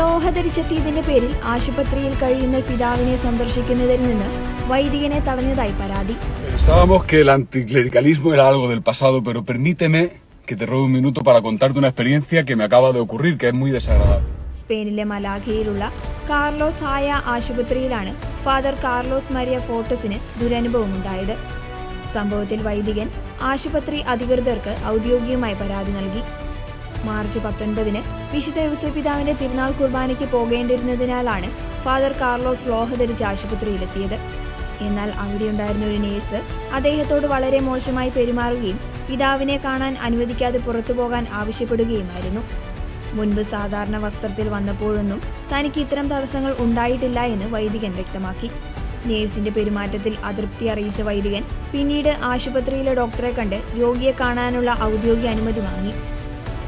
ലോഹ ധരിച്ചെത്തിയതിന്റെ പേരിൽ ആശുപത്രിയിൽ കഴിയുന്ന പിതാവിനെ സന്ദർശിക്കുന്നതിൽ നിന്ന് വൈദികനെ തടഞ്ഞതായി പരാതി. Pensábamos que el anticlericalismo era algo del pasado, pero permíteme que te robe un minuto para contarte una experiencia que me acaba de ocurrir, que es muy desagradable. സ്പെയിനിലെ മലാഗയിലുള്ള Carlos ഹായ ആശുപത്രിയിലാണ് father Carlos Maria ഫോർട്ടസിന് ദുരനുഭവമുണ്ടായത്. സംഭവത്തിൽ വൈദികൻ ആശുപത്രി അധികൃതർക്ക് ഔദ്യോഗികമായി പരാതി നൽകി. March 19 വിശുദ്ധ യൗസേപ്പ് പിതാവിന്റെ തിരുനാൾ കുർബാനയ്ക്ക് പോകേണ്ടിരുന്നതിനാലാണ് ഫാദർ കാർലോസ് ലോഹ ധരിച്ച് ആശുപത്രിയിലെത്തിയത്. എന്നാൽ അവിടെയുണ്ടായിരുന്ന ഒരു നേഴ്സ് അദ്ദേഹത്തോട് വളരെ മോശമായി പെരുമാറുകയും പിതാവിനെ കാണാൻ അനുവദിക്കാതെ പുറത്തു പോകാൻ ആവശ്യപ്പെടുകയുമായിരുന്നു. മുൻപ് സാധാരണ വസ്ത്രത്തിൽ വന്നപ്പോഴൊന്നും തനിക്ക് ഇത്തരം തടസ്സങ്ങൾ ഉണ്ടായിട്ടില്ല എന്ന് വൈദികൻ വ്യക്തമാക്കി. നേഴ്സിന്റെ പെരുമാറ്റത്തിൽ അതൃപ്തി അറിയിച്ച വൈദികൻ പിന്നീട് ആശുപത്രിയിലെ ഡോക്ടറെ കണ്ട് രോഗിയെ കാണാനുള്ള ഔദ്യോഗിക അനുമതി വാങ്ങി.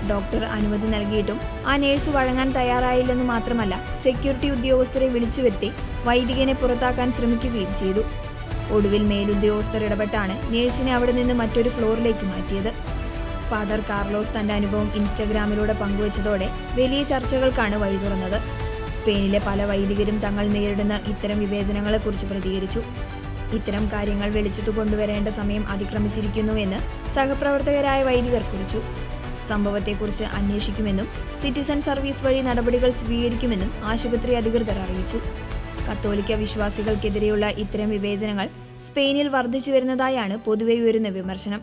ഡോക്ടർ അനുമതി നൽകിയിട്ടും ആ നേഴ്സ് വഴങ്ങാൻ തയ്യാറായില്ലെന്ന് മാത്രമല്ല, സെക്യൂരിറ്റി ഉദ്യോഗസ്ഥരെ വിളിച്ചു വരുത്തി വൈദികനെ പുറത്താക്കാൻ ശ്രമിക്കുകയും ചെയ്തു. ഒടുവിൽ മേലുദ്യോഗസ്ഥർ ഇടപെട്ടാണ് നേഴ്സിനെ അവിടെ നിന്ന് മറ്റൊരു ഫ്ലോറിലേക്ക് മാറ്റിയത്. ഫാദർ കാർലോസ് തന്റെ അനുഭവം ഇൻസ്റ്റഗ്രാമിലൂടെ പങ്കുവച്ചതോടെ വലിയ ചർച്ചകൾക്കാണ് വഴി തുറന്നത്. സ്പെയിനിലെ പല വൈദികരും തങ്ങൾ നേരിടുന്ന ഇത്തരം വിവേചനങ്ങളെക്കുറിച്ച് പ്രതികരിച്ചു. ഇത്തരം കാര്യങ്ങൾ വെളിച്ചത്തു കൊണ്ടുവരേണ്ട സമയം അതിക്രമിച്ചിരിക്കുന്നുവെന്ന് സഹപ്രവർത്തകരായ വൈദികർ കുറിച്ചു. സംഭവത്തെക്കുറിച്ച് അന്വേഷിക്കുമെന്നും സിറ്റിസൺ സർവീസ് വഴി നടപടികൾ സ്വീകരിക്കുമെന്നും ആശുപത്രി അധികൃതർ അറിയിച്ചു. കത്തോലിക്ക വിശ്വാസികൾക്കെതിരെയുള്ള ഇത്തരം വിവേചനങ്ങൾ സ്പെയിനിൽ വർദ്ധിച്ചു വരുന്നതായാണ് പൊതുവെ ഉയരുന്ന വിമർശനം.